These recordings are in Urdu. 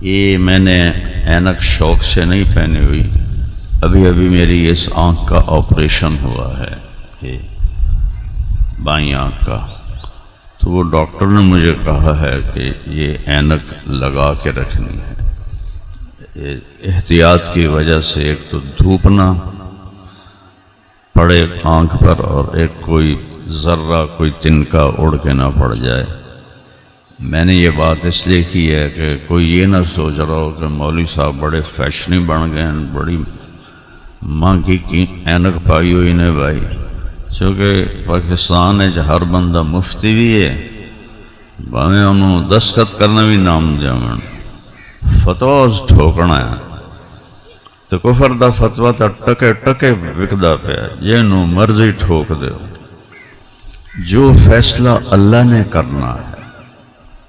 یہ میں نے اینک شوق سے نہیں پہنی ہوئی، ابھی ابھی میری اس آنکھ کا آپریشن ہوا ہے، یہ بائیں آنکھ کا، تو وہ ڈاکٹر نے مجھے کہا ہے کہ یہ اینک لگا کے رکھنی ہے، احتیاط کی وجہ سے ایک تو دھوپ نہ پڑے آنکھ پر، اور ایک کوئی ذرہ کوئی تنکا اڑ کے نہ پڑ جائے۔ میں نے یہ بات اس لیے کی ہے کہ کوئی یہ نہ سوچ رہا ہو کہ مولوی صاحب بڑے فیشنی بن گئے ہیں، بڑی مہنگی کی اینک پائی ہوئی نے بھائی، چونکہ پاکستان ہے ہر بندہ مفتی بھی ہے، باہیں انہوں دستخط کرنا بھی نام جامن فتواز ٹھوکنا ہے، تو کفر دا فتوہ تا ٹکے ٹکے وکدا پیا، جنوں مرضی ٹھوک دے، جو فیصلہ اللہ نے کرنا ہے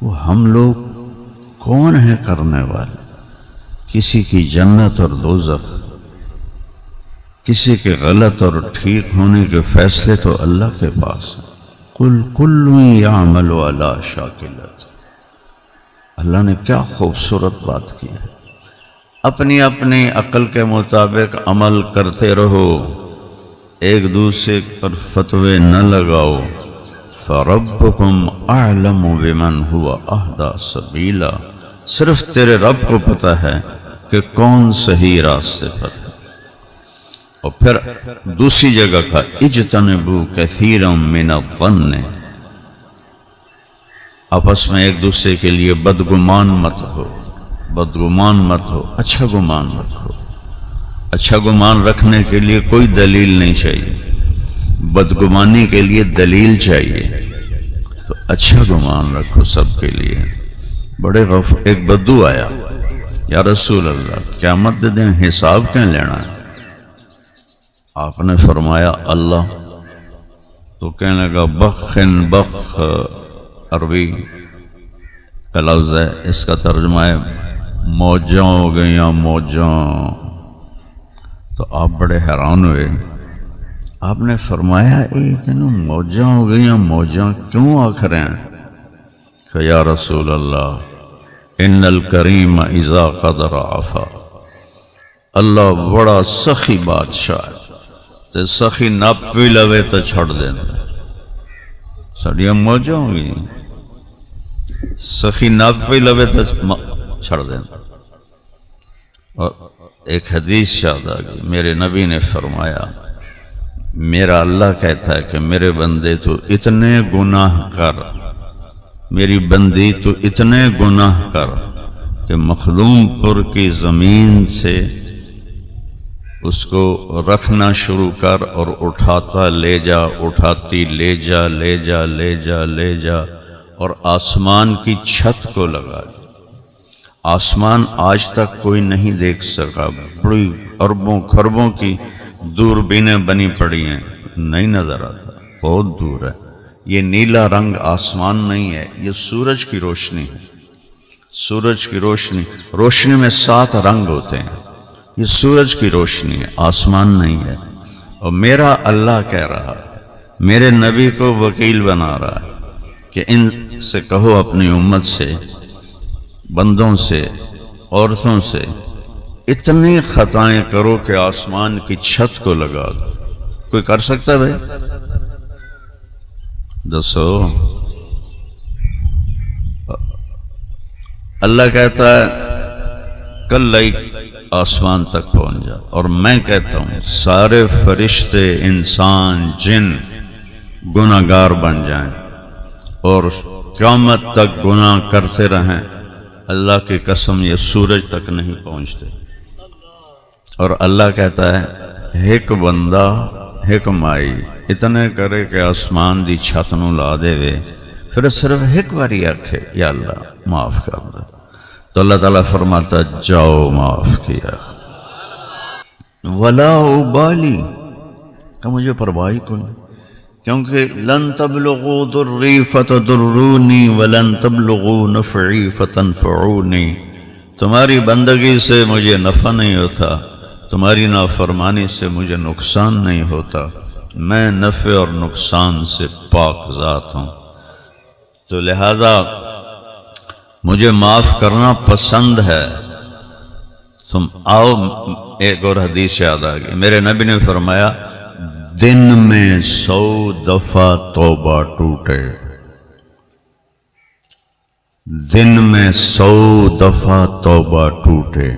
وہ ہم لوگ کون ہیں کرنے والے؟ کسی کی جنت اور دوزخ، کسی کے غلط اور ٹھیک ہونے کے فیصلے تو اللہ کے پاس ہیں۔ قل کل یعمل علی شاکلۃ، اللہ نے کیا خوبصورت بات کی ہے، اپنی اپنی عقل کے مطابق عمل کرتے رہو، ایک دوسرے پر فتوے نہ لگاؤ۔ فَرَبُّكُمْ أَعْلَمُ بِمَنْ هُوَ أَهْدَى سَبِيلًا، صرف تیرے رب کو پتہ ہے کہ کون صحیح راستے پر ہے۔ اور پھر دوسری جگہ کا اجتنبوا كثيرا من الظن، آپس میں ایک دوسرے کے لیے بدگمان مت ہو، بدگمان مت ہو، اچھا گمان رکھو۔ اچھا گمان رکھنے کے لیے کوئی دلیل نہیں چاہیے، بدگمانی کے لیے دلیل چاہیے، تو اچھا گمان رکھو سب کے لیے۔ بڑے ایک بدو آیا، یا رسول اللہ قیامت دن حساب کیا لینا ہے؟ آپ نے فرمایا اللہ، تو کہنے لگا بخن بخ، عربی کا لفظ ہے، اس کا ترجمہ ہے موجاں ہو گئیاں موجاں۔ تو آپ بڑے حیران ہوئے، آپ نے فرمایا تینوں موجاں ہو گئیاں موجاں کیوں آکھ رہے ہیں؟ کہ یا رسول اللہ ان الکریم اذا قدر عفا، اللہ بڑا سخی بادشاہ ہے، تے سخی نپ بھی لوے تو چھڑ دینا، ساڑیاں موجاں ہو گئی، سخی نپ بھی لوے تو چھڑ دینا۔ اور ایک حدیث یاد آ گئی، میرے نبی نے فرمایا میرا اللہ کہتا ہے کہ میرے بندے تو اتنے گناہ کر، میری بندی تو اتنے گناہ کر کہ مخدوم پور کی زمین سے اس کو رکھنا شروع کر، اور اٹھاتا لے جا، اٹھاتی لے جا لے جا لے جا لے جا، اور آسمان کی چھت کو لگا دیا۔ آسمان آج تک کوئی نہیں دیکھ سکا، بڑی اربوں خربوں کی دوربینیں بنی پڑی ہیں، نہیں نظر آتا، بہت دور ہے۔ یہ نیلا رنگ آسمان نہیں ہے، یہ سورج کی روشنی ہے، سورج کی روشنی، روشنی میں 7 رنگ ہوتے ہیں، یہ سورج کی روشنی ہے، آسمان نہیں ہے۔ اور میرا اللہ کہہ رہا ہے، میرے نبی کو وکیل بنا رہا ہے کہ ان سے کہو اپنی امت سے، بندوں سے، عورتوں سے، اتنی خطائیں کرو کہ آسمان کی چھت کو لگا دو۔ کوئی کر سکتا ہے بھائی؟ دسو۔ اللہ کہتا ہے کل آسمان تک پہنچ جا، اور میں کہتا ہوں سارے فرشتے، انسان، جن گناہگار بن جائیں اور قیامت تک گناہ کرتے رہیں، اللہ کی قسم یہ سورج تک نہیں پہنچتے۔ اور اللہ کہتا ہے ایک بندہ ایک مائی اتنے کرے کہ آسمان دی چھت نو لا دے وے، پھر صرف ایک باری آکھے یا اللہ معاف کر دے، تو اللہ تعالیٰ فرماتا جاؤ معاف کیا، ولا ابالی، کہ مجھے پرواہ کوئی، کیونکہ لن تبلغوا ضری فتضرونی ولن تبلغوا نفعی فتنفعونی، تمہاری بندگی سے مجھے نفع نہیں ہوتا، تمہاری نافرمانی سے مجھے نقصان نہیں ہوتا، میں نفع اور نقصان سے پاک ذات ہوں۔ تو لہذا مجھے معاف کرنا پسند ہے، تم آؤ۔ ایک اور حدیث یاد آ گئی، میرے نبی نے فرمایا دن میں 100 دفعہ توبہ ٹوٹے، دن میں 100 دفعہ توبہ ٹوٹے،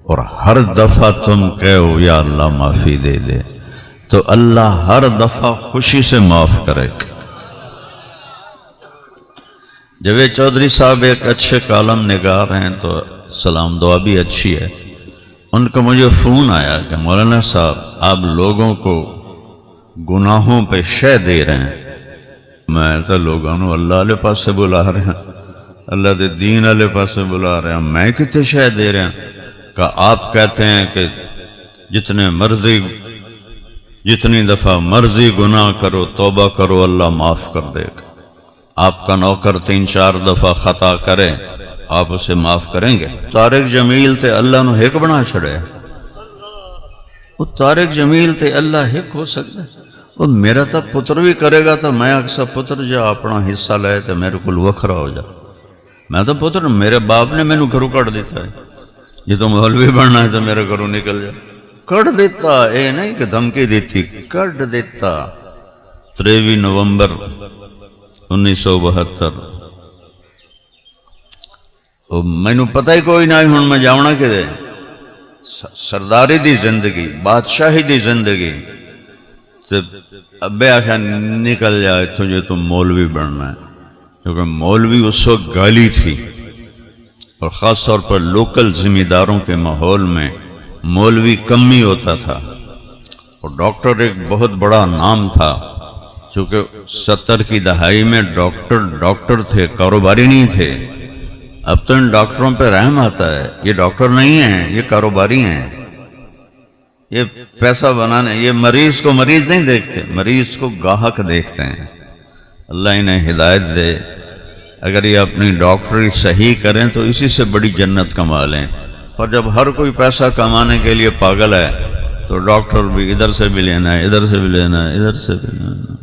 اور ہر دفعہ تم کہو یا اللہ معافی دے دے، تو اللہ ہر دفعہ خوشی سے معاف کرے گا۔ جاوید چودھری صاحب ایک اچھے کالم نگار ہیں، تو سلام دعا بھی اچھی ہے۔ ان کا مجھے فون آیا کہ مولانا صاحب آپ لوگوں کو گناہوں پہ شے دے رہے ہیں۔ میں تو لوگوں نے اللہ علیہ پاس سے بلا رہے ہیں، اللہ دے دین علیہ پاس سے بلا رہے ہیں، میں کتنے شے دے رہے ہیں؟ کہ آپ کہتے ہیں کہ جتنی دفعہ مرضی گناہ کرو توبہ کرو اللہ معاف کر دے گا۔ آپ کا نوکر 3-4 دفعہ خطا کرے آپ اسے معاف کریں گے؟ طارق جمیل تے اللہ نو ہک بنا چھڑے، وہ طارق جمیل تے اللہ ہک ہو سکتا ہے؟ وہ میرا تو پتر بھی کرے گا تو میں اکثر پتر جا اپنا حصہ لے تو میرے کو وکھرا ہو جا۔ میں تو پتر میرے باپ نے مینو گھروں کٹ دیتا ہے، یہ تو مولوی بننا ہے تو میرے گھروں نکل جا، کٹ دیتا، اے نہیں کہ دھمکی دیتی، کٹ دیتا۔ 23 نومبر 1972 مینو پتہ ہی کوئی نہ ہوں میں جاؤنا کہ دے سرداری دی زندگی، بادشاہی دی زندگی، ابے آخیا نکل جائے تجھے تم مولوی بننا ہے، کیونکہ مولوی اس وقت گالی تھی، اور خاص طور پر لوکل ذمہ داروں کے ماحول میں مولوی کم ہی ہوتا تھا، اور ڈاکٹر ایک بہت بڑا نام تھا، چونکہ 70 کی دہائی میں ڈاکٹر تھے، کاروباری نہیں تھے۔ اب تو ان ڈاکٹروں پہ رحم آتا ہے، یہ ڈاکٹر نہیں ہیں، یہ کاروباری ہیں، یہ پیسہ بنانے، یہ مریض کو مریض نہیں دیکھتے، مریض کو گاہک دیکھتے ہیں۔ اللہ انہیں ہدایت دے، اگر یہ اپنی ڈاکٹری صحیح کریں تو اسی سے بڑی جنت کما لیں، اور جب ہر کوئی پیسہ کمانے کے لیے پاگل ہے تو ڈاکٹر بھی ادھر سے بھی لینا ہے، ادھر سے بھی لینا ہے، ادھر سے بھی لینا ہے۔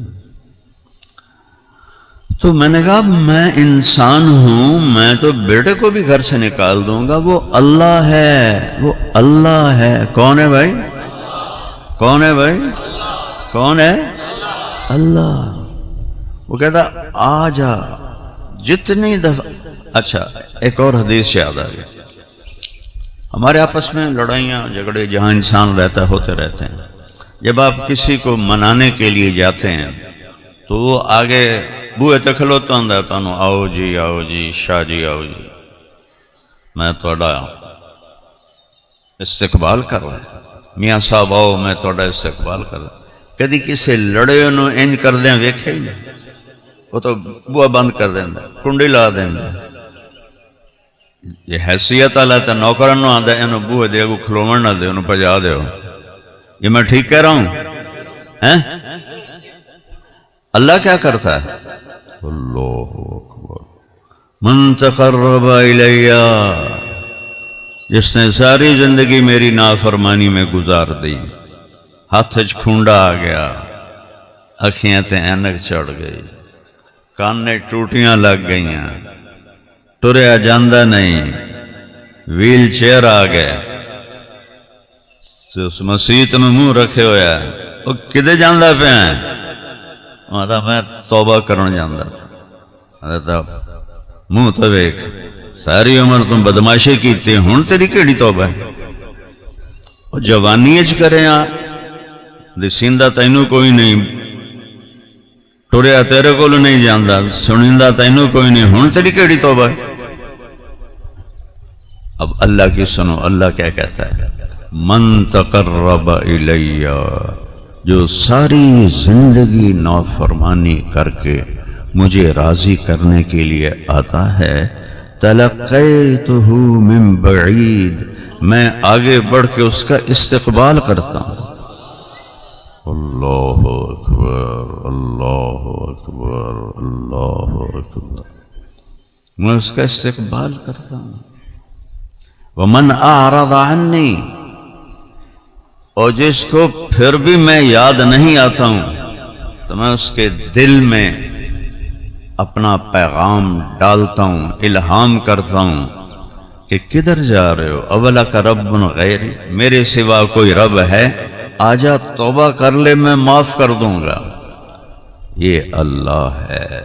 تو میں نے کہا میں انسان ہوں، میں تو بیٹے کو بھی گھر سے نکال دوں گا، وہ اللہ ہے، وہ اللہ ہے۔ کون ہے بھائی؟ کون ہے بھائی؟ کون ہے؟ اللہ۔ وہ کہتا آ جا جتنی دفعہ۔ اچھا ایک اور حدیث یاد آ گئی، ہمارے آپس میں لڑائیاں جھگڑے جہاں انسان رہتا ہوتے رہتے ہیں، جب آپ کسی کو منانے کے لیے جاتے ہیں تو وہ آگے بوئے تے کھلوتا ہوں ہے، تانوں آؤ جی شاہ جی آؤ جی، میں توڑا استقبال کر رہا ہے، میاں صاحب آؤ میں توڑا استقبال کر رہا۔ کدی کسی لڑے انہوں انج کر دیں ویکھے ہی نہیں، وہ تو بوہ بند کر دیں، کنڈی لا دیں۔ یہ حیثیت والا تے نوکرن نو آندا انہوں بوہ دے کو کھلوون نہ دے، انہوں پجا دے ہو۔ یہ میں ٹھیک کہہ رہا ہوں؟ اللہ کیا کرتا ہے؟ اللہ اکبر، من تقرب الیہ، جس نے ساری زندگی میری نافرمانی میں گزار دی، ہاتھ کھونڈا آ گیا، اکھیاں تے اینک چڑھ گئی، کانے ٹوٹیاں لگ گئیاں، ٹریا جاندہ نہیں، ویل چیئر آ گئے، اس مسیت میں منہ رکھے ہویا ہے، وہ کدے جاندہ پہ ہیں؟ میں توبہ کرنے جاندہ، منہ تو بیک ساری عمر تم بدماشی کیتی، ہون تیری کیڑی توبہ ہے؟ اور جوانی اچ کرے دی سیندہ تینوں کوئی نہیں، ٹوریا تیرے کو نہیں جاندہ، سنیندہ تینوں کوئی نہیں، ہون تیری کیڑی توبہ ہے؟ اب اللہ کی سنو، اللہ کیا کہتا ہے؟ من تقرب الیہ، جو ساری زندگی نافرمانی کر کے مجھے راضی کرنے کے لیے آتا ہے، تلقیتہ من بعید، میں آگے بڑھ کے اس کا استقبال کرتا ہوں۔ اللہ اکبر، اللہ اکبر، اللہ اکبر، میں اس کا استقبال کرتا ہوں۔ ومن اعرض عنی، اور جس کو پھر بھی میں یاد نہیں آتا ہوں تو میں اس کے دل میں اپنا پیغام ڈالتا ہوں، الہام کرتا ہوں کہ کدھر جا رہے ہو؟ اولک رب غیری، میرے سوا کوئی رب ہے؟ آجا توبہ کر لے، میں معاف کر دوں گا۔ یہ اللہ ہے۔